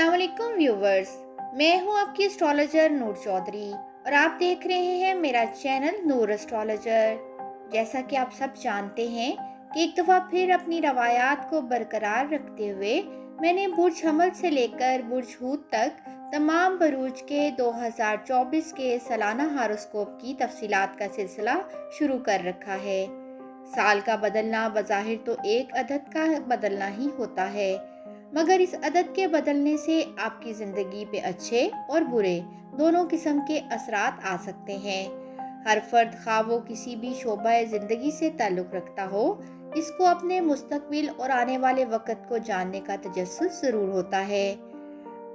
अस्सलाम वालेकुम व्यूवर्स, मैं हूं आपकी एस्ट्रोलॉजर नूर चौधरी और आप देख रहे हैं मेरा चैनल नूर एस्ट्रोलॉजर। जैसा कि आप सब जानते हैं कि एक दफ़ा फिर अपनी रवायात को बरकरार रखते हुए मैंने बुर्ज हमल से लेकर बुर्ज हूत तक तमाम बरूज के 2024 के सालाना हारोस्कोप की तफसीलात का सिलसिला शुरू कर रखा है। साल का बदलना बज़ाहिर तो एक अदद का बदलना ही होता है, मगर इस अदद के बदलने से आपकी ज़िंदगी पे अच्छे और बुरे दोनों किस्म के असरात आ सकते हैं। हर फर्द खा वो किसी भी शोबा ज़िंदगी से ताल्लुक़ रखता हो, इसको अपने मुस्तकबिल और आने वाले वक़्त को जानने का तजस्सुस ज़रूर होता है।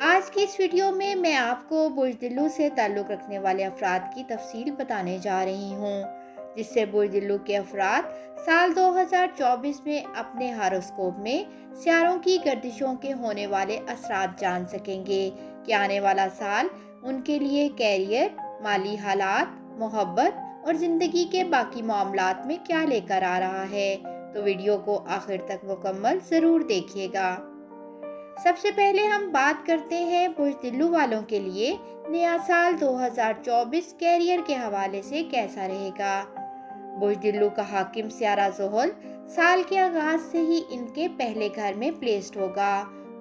आज की इस वीडियो में मैं आपको बुर्ज से ताल्लुक़ रखने वाले अफराद की तफसील बताने जा रही हूँ, जिससे बुर्ज के अफराद साल 2024 में अपने हारोस्कोप में सियारों की गर्दिशों के होने वाले असरात जान सकेंगे कि आने वाला साल उनके लिए कैरियर, माली हालात, मोहब्बत और ज़िंदगी के बाकी मामलात में क्या लेकर आ रहा है। तो वीडियो को आखिर तक मुकम्मल ज़रूर देखिएगा। सबसे पहले हम बात करते हैं बुर्ज वालों के लिए नया साल 2024 कैरियर के हवाले से कैसा रहेगा। बुर्ज का हाकिम सियारा ज़ोहल साल के आगाज से ही इनके पहले घर में प्लेस्ड होगा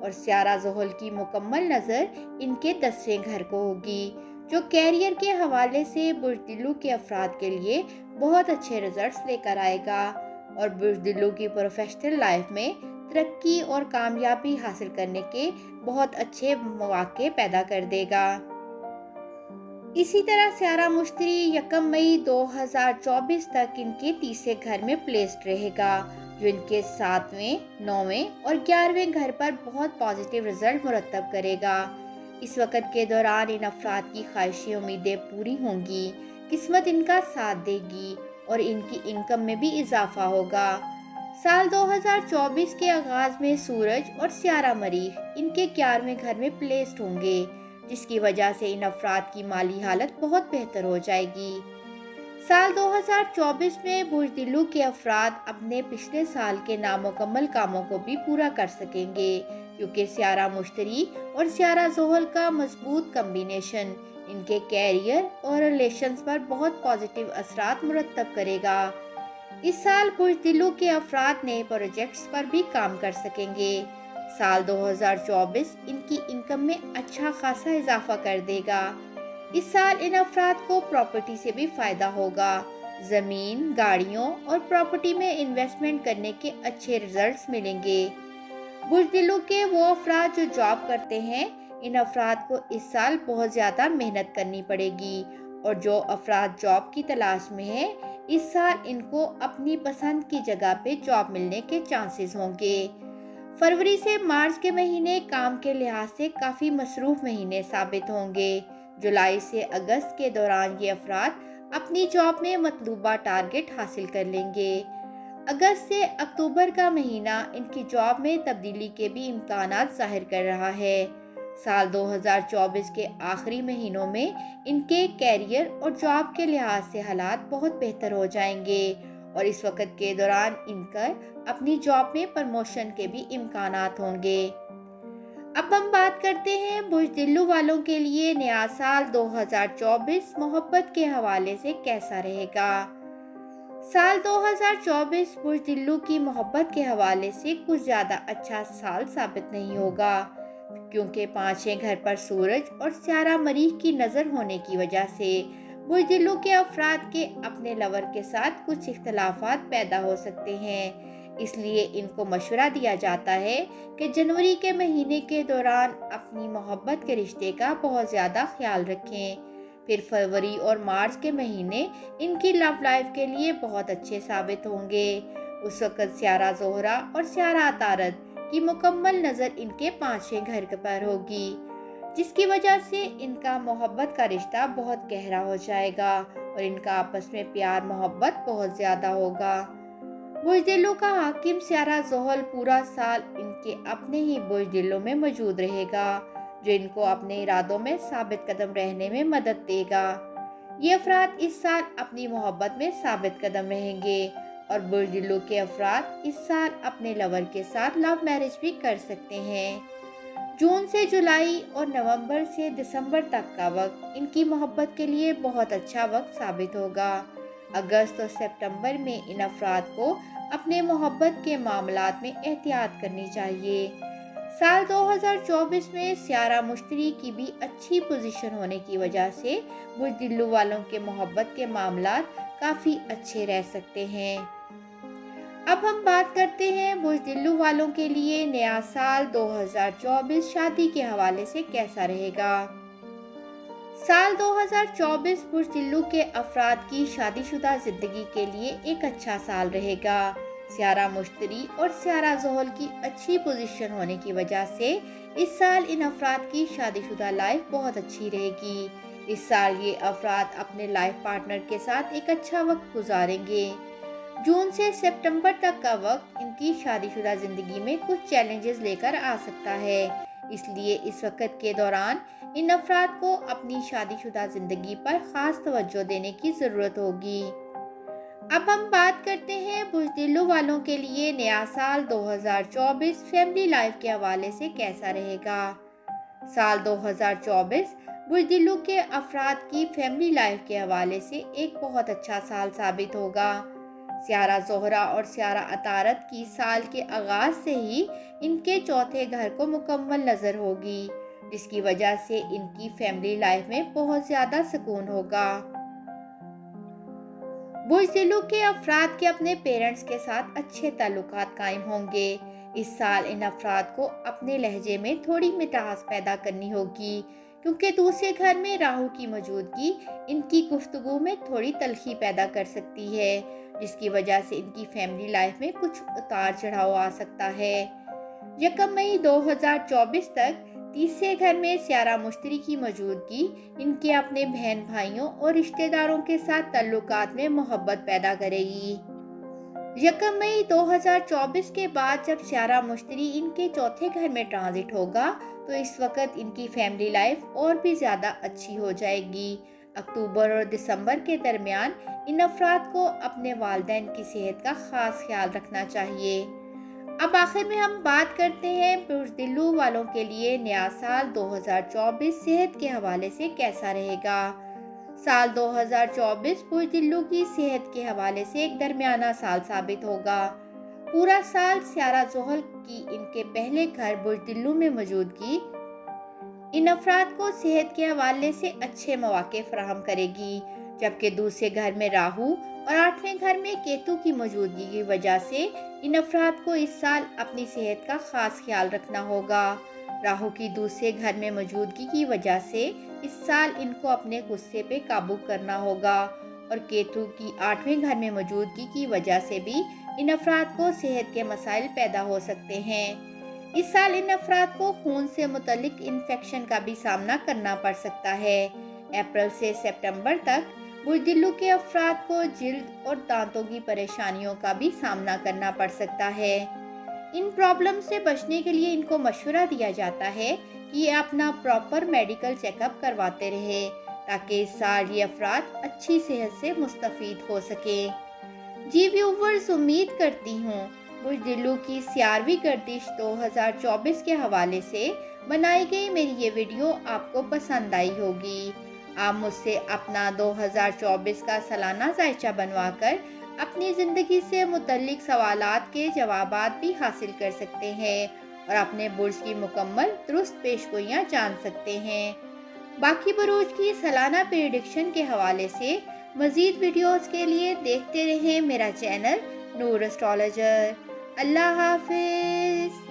और सियारा ज़ोहल की मुकम्मल नज़र इनके 10वें घर को होगी, जो कैरियर के हवाले से बुर्ज के अफराद के लिए बहुत अच्छे रिजल्ट्स लेकर आएगा और बुर्ज की प्रोफेशनल लाइफ में तरक्की और कामयाबी हासिल करने के बहुत अच्छे मौके पैदा कर देगा। इसी तरह सियारा मुश्तरी 1 मई 2024 तक इनके 30वें घर में प्लेस्ड रहेगा, जो इनके 7वें, 9वें और 11वें घर पर बहुत पॉजिटिव रिजल्ट मुरतब करेगा। इस वक्त के दौरान इन अफराद की ख्वाहिशी उम्मीदें पूरी होंगी, किस्मत इनका साथ देगी और इनकी इनकम में भी इजाफा होगा। साल 2024 के आगाज में सूरज और सियारा मरीख इनके 11वें घर में प्लेस्ड होंगे, जिसकी वजह से इन अफराद की माली हालत बहुत बेहतर हो जाएगी। साल 2024 में बुर्ज के अफराद अपने पिछले साल के नामुकम्मल कामों को भी पूरा कर सकेंगे, क्योंकि सियारा मुश्तरी और सियारा ज़ोहल का मजबूत कम्बिनेशन इनके कैरियर और रिलेशंस पर बहुत पॉजिटिव असरात मुरतब करेगा। इस साल बुर्ज के अफराद नए प्रोजेक्ट्स पर भी काम कर सकेंगे। साल 2024 इनकी इनकम में अच्छा खासा इजाफा कर देगा। इस साल इन अफराद को प्रॉपर्टी से भी फ़ायदा होगा। ज़मीन, गाड़ियों और प्रॉपर्टी में इन्वेस्टमेंट करने के अच्छे रिजल्ट्स मिलेंगे। बुर्ज के वो अफराद जो जॉब करते हैं, इन अफराद को इस साल बहुत ज़्यादा मेहनत करनी पड़ेगी और जो अफराद जॉब की तलाश में हैं, इस साल इनको अपनी पसंद की जगह पे जॉब मिलने के चांसेस होंगे। फरवरी से मार्च के महीने काम के लिहाज से काफ़ी मसरूफ़ महीने साबित होंगे। जुलाई से अगस्त के दौरान ये अफराद अपनी जॉब में मतलूबा टारगेट हासिल कर लेंगे। अगस्त से अक्टूबर का महीना इनकी जॉब में तब्दीली के भी इम्कानात ज़ाहिर कर रहा है। साल 2024 के आखिरी महीनों में इनके कैरियर और जॉब के लिहाज से हालात बहुत बेहतर हो जाएंगे और इस वक्त के दौरान इनका अपनी जॉब में प्रमोशन के भी इम्कानात होंगे। अब हम बात करते हैं बुर्ज वालों के लिए नया साल 2024 मोहब्बत के हवाले से कैसा रहेगा। साल 2024 बुर्ज की मोहब्बत के हवाले से कुछ ज़्यादा अच्छा साल साबित नहीं होगा, क्योंकि 5वें घर पर सूरज और सियारा मरीख की नज़र होने की वजह से बुर्ज के अफराद के अपने लवर के साथ कुछ इख्तलाफात पैदा हो सकते हैं। इसलिए इनको मशवरा दिया जाता है कि जनवरी के महीने के दौरान अपनी मोहब्बत के रिश्ते का बहुत ज़्यादा ख्याल रखें। फिर फरवरी और मार्च के महीने इनकी लव लाइफ के लिए बहुत अच्छे साबित होंगे। उस वक़्त सियारा ज़ोहरा और सियारा अतारद की मुकम्मल नज़र इनके 5वें घर पर होगी, जिसकी वजह से इनका मोहब्बत का रिश्ता बहुत गहरा हो जाएगा और इनका आपस में प्यार मोहब्बत बहुत ज़्यादा होगा। बुर्ज का हाकिम सियारा ज़ोहल पूरा साल इनके अपने ही बुर्ज में मौजूद रहेगा, जो इनको अपने इरादों में साबित कदम रहने में मदद देगा। ये अफराद इस साल अपनी मोहब्बत में साबित कदम रहेंगे और बुर्ज के अफराद इस साल अपने लवर के साथ लव मैरिज भी कर सकते हैं। जून से जुलाई और नवंबर से दिसंबर तक का वक्त इनकी मोहब्बत के लिए बहुत अच्छा वक्त साबित होगा। अगस्त और सितंबर में इन अफराद को अपने मोहब्बत के मामलात में एहतियात करनी चाहिए। साल 2024 में स्यारा मुश्तरी की भी अच्छी पोजीशन होने की वजह से बुज़दिलों वालों के मोहब्बत के मामलात काफ़ी अच्छे रह सकते हैं। अब हम बात करते हैं बुज़दिलों वालों के लिए नया साल 2024 शादी के हवाले से कैसा रहेगा। साल 2024 बुज़दिलों के अफराद की शादीशुदा ज़िंदगी के लिए एक अच्छा साल रहेगा। स्यारा मुश्तरी और स्यारा ज़ोहल की अच्छी पोजीशन होने की वजह से इस साल इन अफराद की शादीशुदा लाइफ बहुत अच्छी रहेगी। इस साल ये अफराद अपने लाइफ पार्टनर के साथ एक अच्छा वक्त गुजारेंगे। जून से सितंबर तक का वक्त इनकी शादीशुदा ज़िंदगी में कुछ चैलेंजेस लेकर आ सकता है, इसलिए इस वक्त के दौरान इन अफराद को अपनी शादीशुदा ज़िंदगी पर ख़ास तवज्जो देने की ज़रूरत होगी। अब हम बात करते हैं बुज़दिलों वालों के लिए नया साल 2024 फैमिली लाइफ के हवाले से कैसा रहेगा। साल 2024 बुज़दिलों के अफराद की फैमिली लाइफ के हवाले से एक बहुत अच्छा साल साबित होगा। स्यारा ज़ोहरा और स्यारा अतारत की साल के आगाज से ही इनके चौथे घर को मुकम्मल नज़र होगी, जिसकी वजह से इनकी फैमिली लाइफ में बहुत ज़्यादा सुकून होगा। बुज़दिलों के अफराद के अपने पेरेंट्स के साथ अच्छे ताल्लुकात कायम होंगे। इस साल इन अफराद को अपने लहजे में थोड़ी मिठास पैदा करनी होगी, क्योंकि दूसरे घर में राहु की मौजूदगी इनकी गुफ्तगू में थोड़ी तलखी पैदा कर सकती है, जिसकी वजह से इनकी फैमिली लाइफ में कुछ उतार चढ़ाव आ सकता है। 1 मई 2024 तक तीसरे घर में स्यारा मुश्तरी की मौजूदगी इनके अपने बहन भाइयों और रिश्तेदारों के साथ ताल्लुकात में मोहब्बत पैदा करेगी। 1 मई 2024 के बाद जब स्यारा मुश्तरी इनके चौथे घर में ट्रांजिट होगा तो इस वक्त इनकी फैमिली लाइफ और भी ज़्यादा अच्छी हो जाएगी। अक्टूबर और दिसंबर के दरमियान इन अफराद को अपने वालिदैन की सेहत का ख़ास ख्याल रखना चाहिए। अब आखिर में हम बात करते हैं बुज़दिलों वालों के लिए नया साल 2024 सेहत के हवाले से कैसा रहेगा। साल 2024 बुज़दिलों की सेहत के हवाले से एक दरमियाना साल साबित होगा। पूरा साल स्यारा ज़ोहल की इनके पहले घर बुज़दिलों में मौजूदगी इन अफराद को सेहत के हवाले से अच्छे मौके फराहम करेगी, जबकि दूसरे घर में राहु और 8वें घर में केतु की मौजूदगी की वजह से इन अफराद को इस साल अपनी सेहत का ख़ास ख्याल रखना होगा। राहु की दूसरे घर में मौजूदगी की वजह से इस साल इनको अपने गुस्से पे काबू करना होगा और केतु की 8वें घर में मौजूदगी की वजह से भी इन अफराद को सेहत के मसाइल पैदा हो सकते हैं। इस साल इन अफराद को खून से मुतल्लिक इन्फेक्शन का भी सामना करना पड़ सकता है। अप्रैल से सितंबर तक बुज़दिलों के अफराद को जिल्द और दांतों की परेशानियों का भी सामना करना पड़ सकता है। इन प्रॉब्लम से बचने के लिए इनको मशवरा दिया जाता है कि ये अपना प्रॉपर मेडिकल चेकअप करवाते रहे, ताकि इस साल ये अफराद अच्छी सेहत से मुस्तफ़ीद हो सके। जी व्यूवर्स, उम्मीद करती हूँ बुज़दिलों की स्यारवी गर्दिश 2024 के हवाले से बनाई गई मेरी ये वीडियो आपको पसंद आई होगी। आप मुझसे अपना 2024 का सालाना जायचा बनवाकर अपनी ज़िंदगी से मुतल्लिक सवालात के जवाबात भी हासिल कर सकते हैं और अपने बुर्ज की मुकम्मल दुरुस्त पेशगोइयाँ जान सकते हैं। बाकी बुरूज की सालाना प्रेडिक्शन के हवाले से मज़ीद वीडियोज़ के लिए देखते रहें मेरा चैनल नूर एस्ट्रोलॉजर। अल्लाह हाफिज़।